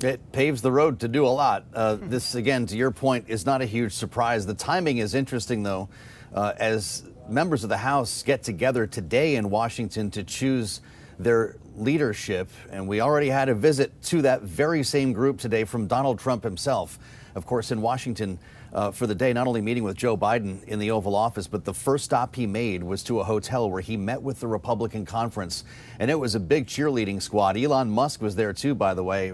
It paves the road to do a lot. This, again, to your point, is not a huge surprise. The timing is interesting, though, as members of the House get together today in Washington to choose their leadership. And we already had a visit to that very same group today from Donald Trump himself, of course, in Washington for the day, not only meeting with Joe Biden in the Oval Office, but the first stop he made was to a hotel where he met with the Republican conference. And it was a big cheerleading squad. Elon Musk was there, too, by the way.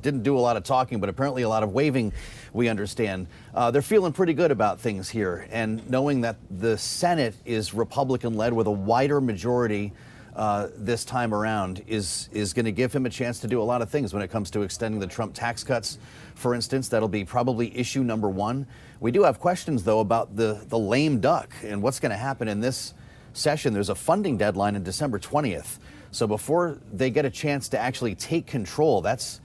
Didn't do a lot of talking, but apparently a lot of waving, we understand. They're feeling pretty good about things here, and knowing that the Senate is Republican-led with a wider majority this time around is going to give him a chance to do a lot of things when it comes to extending the Trump tax cuts, for instance. That'll be probably issue number one. We do have questions, though, about the lame duck and what's going to happen in this session. There's a funding deadline on December 20th. So before they get a chance to actually take control, that's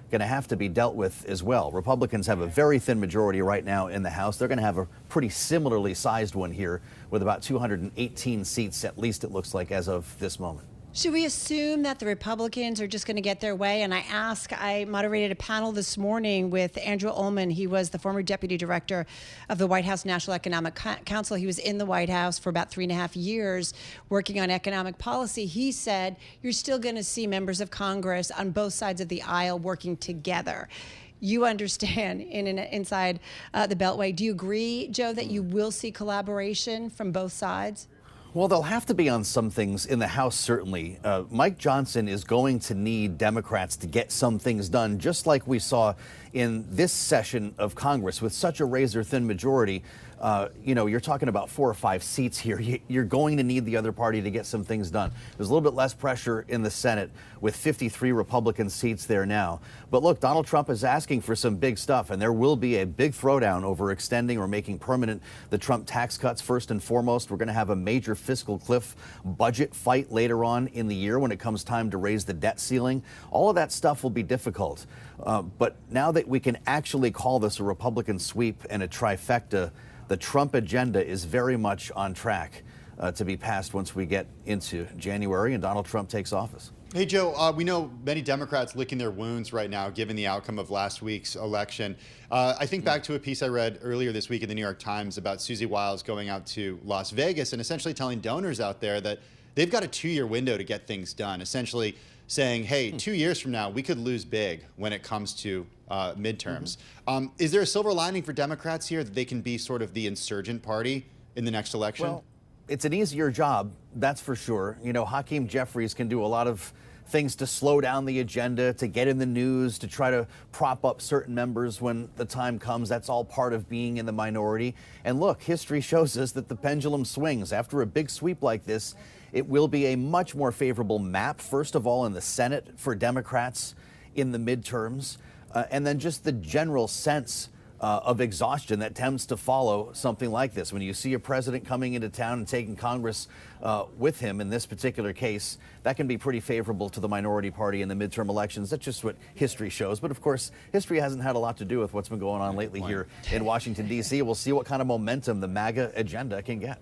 going to have to be dealt with as well. Republicans have a very thin majority right now in the House. They're going to have a pretty similarly sized one here with about 218 seats, at least it looks like, as of this moment. Should we assume that the Republicans are just going to get their way? And I moderated a panel this morning with Andrew Ullman. He was the former deputy director of the White House National Economic Council. He was in the White House for about 3.5 years working on economic policy. He said you're still going to see members of Congress on both sides of the aisle working together. You understand inside the Beltway. Do you agree, Joe, that you will see collaboration from both sides? Well, they'll have to be on some things in the House, certainly. Mike Johnson is going to need Democrats to get some things done, just like we saw in this session of Congress with such a razor-thin majority. You're talking about 4 or 5 seats here. You're going to need the other party to get some things done. There's a little bit less pressure in the Senate with 53 Republican seats there now. But look, Donald Trump is asking for some big stuff, and there will be a big throwdown over extending or making permanent the Trump tax cuts. First and foremost, we're going to have a major fiscal cliff budget fight later on in the year when it comes time to raise the debt ceiling. All of that stuff will be difficult. But now that we can actually call this a Republican sweep and a trifecta, the Trump agenda is very much on track to be passed once we get into January and Donald Trump takes office. Hey, Joe, we know many Democrats licking their wounds right now, given the outcome of last week's election. I think back to a piece I read earlier this week in the New York Times about Susie Wiles going out to Las Vegas and essentially telling donors out there that they've got a 2-year window to get things done, essentially saying, hey, 2 years from now, we could lose big when it comes to midterms. Is there a silver lining for Democrats here that they can be sort of the insurgent party in the next election? Well, it's an easier job, that's for sure. You know, Hakeem Jeffries can do a lot of things to slow down the agenda, to get in the news, to try to prop up certain members when the time comes. That's all part of being in the minority. And look, history shows us that the pendulum swings. After a big sweep like this, it will be a much more favorable map, first of all, in the Senate for Democrats in the midterms, and then just the general sense of exhaustion that tends to follow something like this. When you see a president coming into town and taking Congress with him in this particular case, that can be pretty favorable to the minority party in the midterm elections. That's just what history shows. But of course, history hasn't had a lot to do with what's been going on lately here in Washington, D.C. We'll see what kind of momentum the MAGA agenda can get.